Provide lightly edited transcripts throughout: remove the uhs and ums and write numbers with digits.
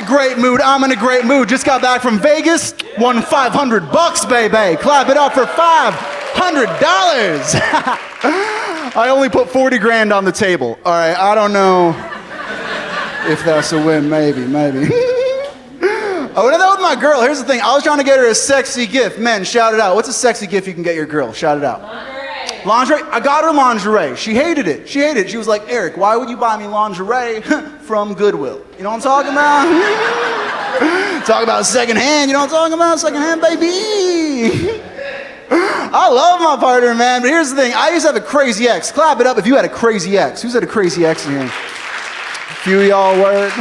great mood. I'm in a great mood. Just got back from Vegas. Won $500, baby. Clap it up for $500. I only put 40 grand on the table. All right, I don't know if that's a win. Maybe. I went out with my girl. Here's the thing. I was trying to get her a sexy gift. Men, shout it out. What's a sexy gift you can get your girl? Shout it out. Lingerie. I got her lingerie. She hated it. She was like, Eric, why would you buy me lingerie from Goodwill? You know what I'm talking about? Talk about secondhand. You know what I'm talking about? Secondhand, baby. I love my partner, man. But here's the thing. I used to have a crazy ex. Clap it up if you had a crazy ex. Who's had a crazy ex in here? A few of y'all were.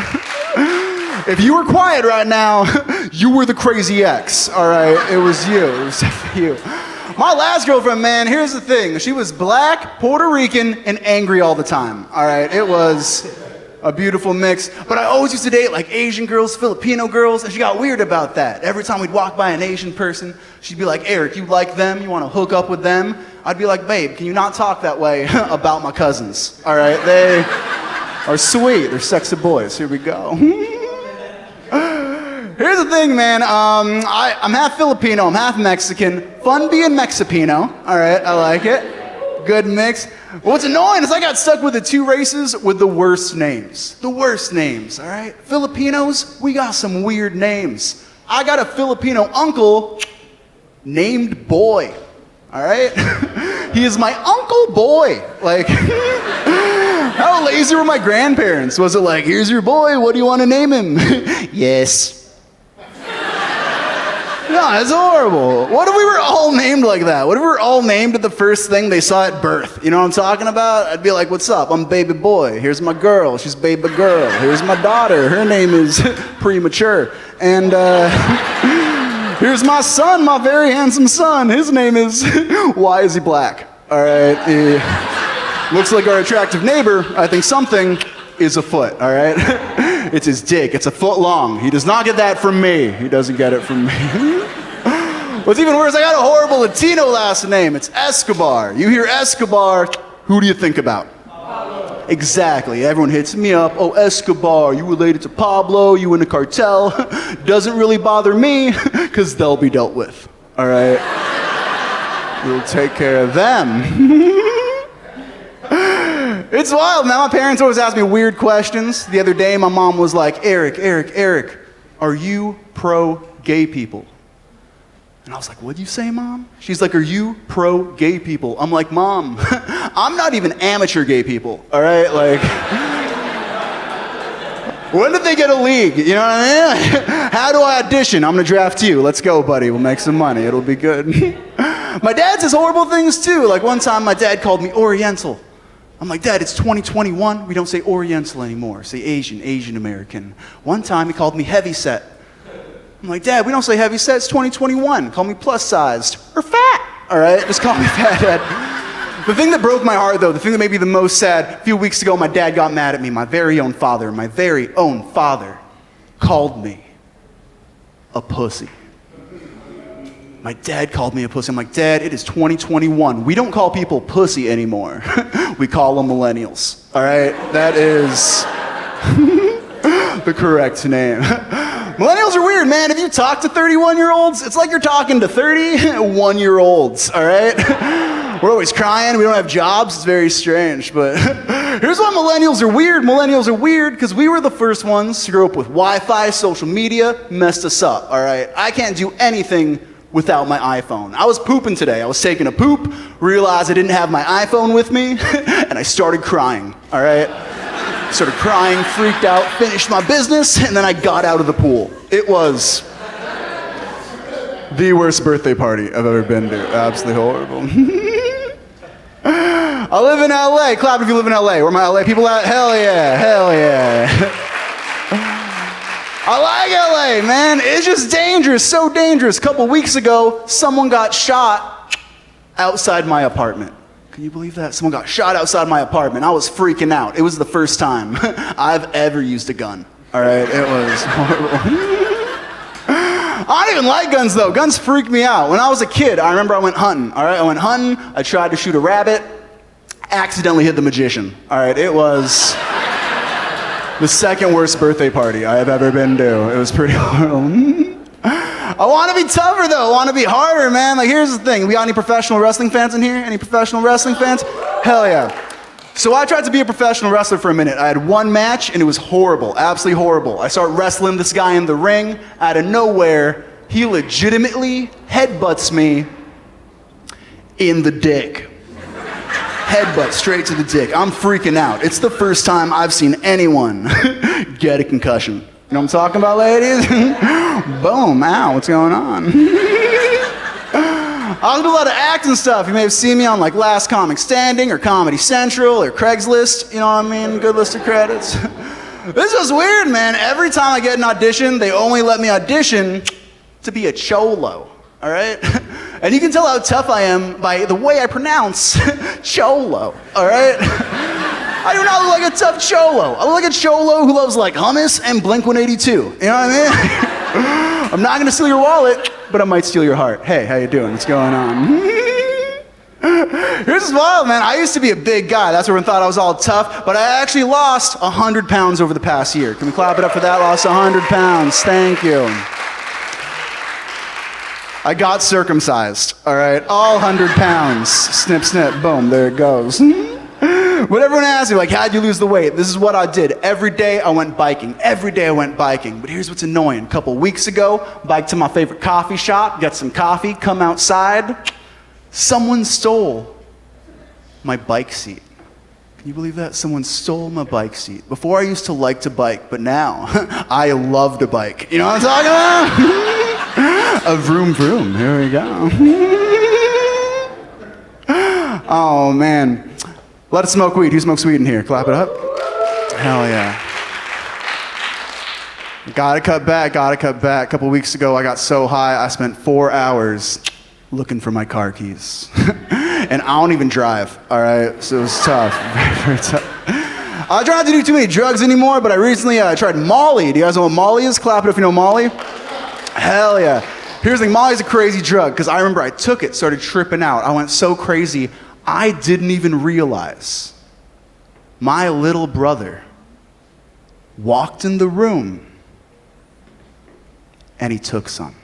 If you were quiet right now, you were the crazy ex, all right? It was you. It was you. My last girlfriend, man, here's the thing. She was black, Puerto Rican, and angry all the time, all right? It was a beautiful mix. But I always used to date like Asian girls, Filipino girls, and she got weird about that. Every time we'd walk by an Asian person, she'd be like, Eric, you like them? You want to hook up with them? I'd be like, babe, can you not talk that way about my cousins, all right? They are sweet. They're sexy boys. Here we go. Here's the thing, man. I'm half Filipino, I'm half Mexican. Fun being Mexipino. All right, I like it. Good mix. What's annoying is I got stuck with the two races with the worst names. The worst names, all right? Filipinos, we got some weird names. I got a Filipino uncle named Boy, all right? He is my Uncle Boy. Like, how lazy were my grandparents? Was it like, here's your boy, what do you want to name him? Yes. No, it's horrible. What if we were all named like that? What if we were all named at the first thing they saw at birth? You know what I'm talking about? I'd be like, what's up? I'm baby boy. Here's my girl. She's baby girl. Here's my daughter. Her name is premature. And here's my son, my very handsome son. His name is, why is he black? All right. He looks like our attractive neighbor. I think something is afoot, all right? It's his dick. It's a foot long. He does not get that from me. He doesn't get it from me. What's even worse, I got a horrible Latino last name. It's Escobar. You hear Escobar, who do you think about? Pablo. Exactly. Everyone hits me up. Oh, Escobar, you related to Pablo? You in the cartel? Doesn't really bother me, because they'll be dealt with. All right? We'll take care of them. It's wild, man. My parents always ask me weird questions. The other day, my mom was like, Eric, are you pro-gay people? And I was like, what'd you say, Mom? She's like, are you pro-gay people? I'm like, Mom, I'm not even amateur gay people, all right? Like, when did they get a league? You know what I mean? How do I audition? I'm gonna draft you. Let's go, buddy. We'll make some money. It'll be good. My dad says horrible things, too. Like, one time, my dad called me Oriental. I'm like, Dad, it's 2021. We don't say Oriental anymore. Say Asian American. One time, he called me heavyset. I'm like, Dad, we don't say heavyset. It's 2021. Call me plus-sized or fat. All right, just call me fat, Dad. The thing that broke my heart, though, the thing that made me the most sad, a few weeks ago, my dad got mad at me. My very own father called me a pussy. My dad called me a pussy. I'm like, Dad, it is 2021. We don't call people pussy anymore. We call them millennials. All right? That is the correct name. Millennials are weird, man. If you talk to 31-year-olds, it's like you're talking to 31-year-olds, all right? We're always crying. We don't have jobs. It's very strange. But here's why millennials are weird. Millennials are weird because we were the first ones to grow up with Wi-Fi, social media, messed us up, all right? I can't do anything without my iPhone. I was pooping today. I was taking a poop, realized I didn't have my iPhone with me, and I started crying, all right? Started crying, freaked out, finished my business, and then I got out of the pool. It was the worst birthday party I've ever been to. Absolutely horrible. I live in LA. Clap if you live in LA. Where my LA people at? Hell yeah, hell yeah. I like LA, man. It's just dangerous, so dangerous. A couple weeks ago, someone got shot outside my apartment. Can you believe that? Someone got shot outside my apartment. I was freaking out. It was the first time I've ever used a gun. All right, it was horrible. I don't even like guns, though. Guns freak me out. When I was a kid, I remember I went hunting. All right, I went hunting. I tried to shoot a rabbit. Accidentally hit the magician. All right, it was The second worst birthday party I have ever been to. It was pretty horrible. I want to be tougher though. I want to be harder, man. Like, here's the thing. We got any professional wrestling fans in here? Any professional wrestling fans? Hell yeah. So I tried to be a professional wrestler for a minute. I had one match and it was horrible, absolutely horrible. I start wrestling this guy in the ring. Out of nowhere, he legitimately headbutts me in the dick. Headbutt straight to the dick. I'm freaking out. It's the first time I've seen anyone get a concussion. You know what I'm talking about, ladies? Boom, ow, what's going on? I do a lot of acting stuff. You may have seen me on like Last Comic Standing or Comedy Central or Craigslist. You know what I mean? Good list of credits. This was weird, man. Every time I get an audition, they only let me audition to be a cholo, all right? And you can tell how tough I am by the way I pronounce cholo, all right? I do not look like a tough cholo. I look like a cholo who loves like hummus and Blink-182. You know what I mean? I'm not gonna steal your wallet, but I might steal your heart. Hey, how you doing? What's going on? Here's what's wild, man. I used to be a big guy. That's where everyone thought I was all tough, but I actually lost 100 pounds over the past year. Can we clap it up for that? Lost 100 pounds. Thank you. I got circumcised, all right? All 100 pounds. Snip, snip, boom, there it goes. When everyone asks me, like, how'd you lose the weight? This is what I did. Every day I went biking. Every day I went biking. But here's what's annoying. A couple weeks ago, biked to my favorite coffee shop, got some coffee, come outside. Someone stole my bike seat. Can you believe that? Someone stole my bike seat. Before I used to like to bike, but now I love to bike. You know what I'm talking about? A vroom vroom. Here we go. Oh, man. Let us smoke weed. Who smokes weed in here? Clap it up. Hell yeah. Gotta cut back, gotta cut back. A couple weeks ago, I got so high, I spent 4 hours looking for my car keys. And I don't even drive, all right? So it was tough, very, very tough. I try not to do too many drugs anymore, but I recently tried Molly. Do you guys know what Molly is? Clap it if you know Molly. Hell yeah. Here's the thing, Molly's a crazy drug, because I remember I took it, started tripping out. I went so crazy, I didn't even realize my little brother walked in the room and he took some.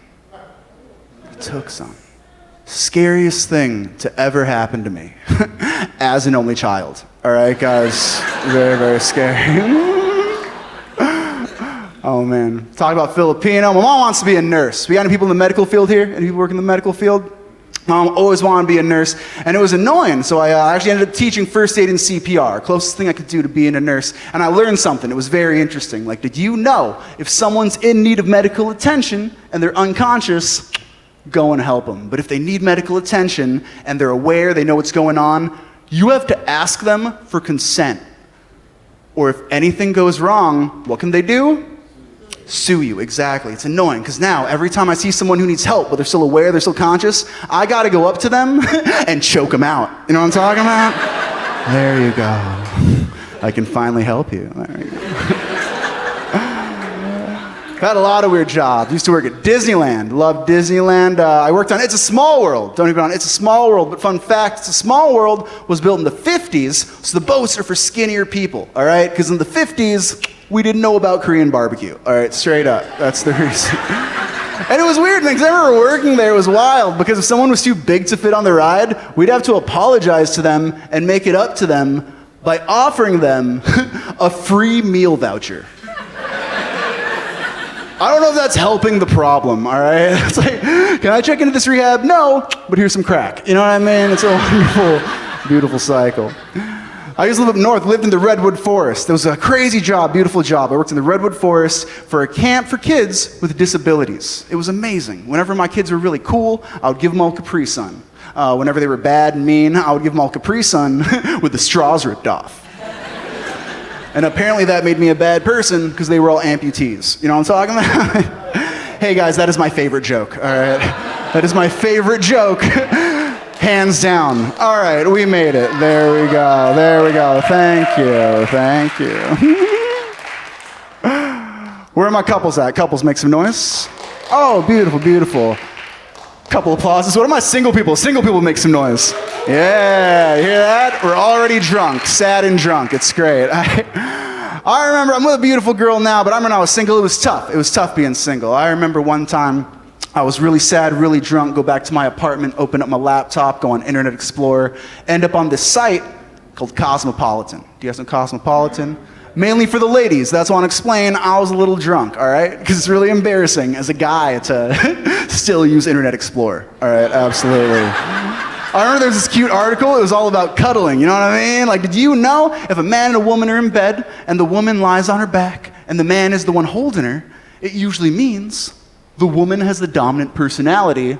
He took some. Scariest thing to ever happen to me as an only child. All right, guys? Very, very scary. Oh, man. Talk about Filipino. My mom wants to be a nurse. We got any people in the medical field here? Any people working in the medical field? Mom always wanted to be a nurse, and it was annoying, so I actually ended up teaching first aid and CPR, closest thing I could do to being a nurse, and I learned something. It was very interesting. Like, did you know if someone's in need of medical attention and they're unconscious, go and help them. But if they need medical attention and they're aware, they know what's going on, you have to ask them for consent. Or if anything goes wrong, what can they do? Sue you, exactly. It's annoying, because now every time I see someone who needs help, but they're still aware, they're still conscious, I gotta go up to them and choke them out. You know what I'm talking about? There you go. I can finally help you. There you go. I've had a lot of weird jobs. Used to work at Disneyland. Loved Disneyland. I worked on It's a Small World. Don't even on It's a Small World, but fun fact, It's a Small World was built in the 50s, so the boats are for skinnier people, all right? Because in the 50s, we didn't know about Korean barbecue, all right? Straight up. That's the reason. And it was weird, man, because I remember working there, it was wild, because if someone was too big to fit on the ride, we'd have to apologize to them and make it up to them by offering them a free meal voucher. I don't know if that's helping the problem, all right? It's like, can I check into this rehab? No, but here's some crack. You know what I mean? It's a wonderful, beautiful cycle. I used to live up north, lived in the Redwood Forest. It was a crazy job, beautiful job. I worked in the Redwood Forest for a camp for kids with disabilities. It was amazing. Whenever my kids were really cool, I would give them all Capri Sun. Whenever they were bad and mean, I would give them all Capri Sun with the straws ripped off. And apparently that made me a bad person because they were all amputees. You know what I'm talking about? Hey guys, that is my favorite joke, all right? That is my favorite joke, hands down. All right, we made it. There we go, there we go. Thank you, thank you. Where are my couples at? Couples, make some noise. Oh, beautiful, beautiful. Couple applauses. What are my single people? Single people, make some noise. Yeah, you hear that? We're already drunk, sad and drunk. It's great. I remember, I'm with a beautiful girl now, but I remember when I was single, it was tough. It was tough being single. I remember one time I was really sad, really drunk, go back to my apartment, open up my laptop, go on Internet Explorer, end up on this site called Cosmopolitan. Do you guys know Cosmopolitan? Mainly for the ladies. That's why I want to explain. I was a little drunk, all right? Because it's really embarrassing as a guy to still use Internet Explorer, all right? Absolutely. I remember there was this cute article. It was all about cuddling, you know what I mean? Like, did you know if a man and a woman are in bed and the woman lies on her back and the man is the one holding her, it usually means the woman has the dominant personality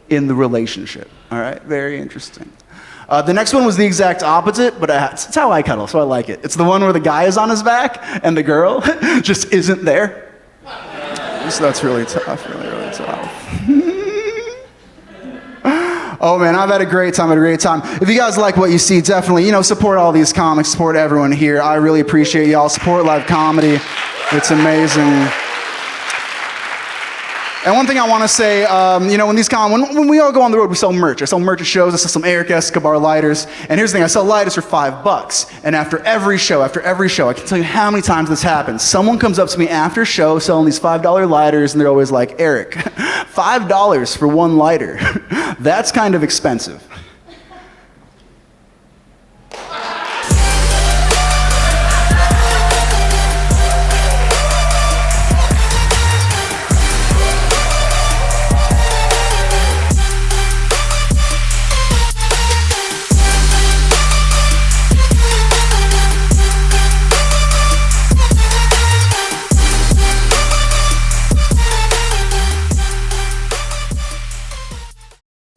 in the relationship, all right? Very interesting. The next one was the exact opposite, but it's how I cuddle, so I like it. It's the one where the guy is on his back and the girl just isn't there. So that's really tough, really, really tough. Oh man, I've had a great time, If you guys like what you see, definitely, support all these comics, support everyone here. I really appreciate y'all. Support live comedy. It's amazing. And one thing I want to say, when we all go on the road, we sell merch. I sell merch at shows. I sell some Erik Escobar lighters. And here's the thing, I sell lighters for $5. And after every show, I can tell you how many times this happens. Someone comes up to me after show selling these $5 lighters, and they're always like, Eric, $5 for one lighter. That's kind of expensive.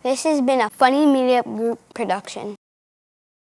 This has been a Funny Media Group production.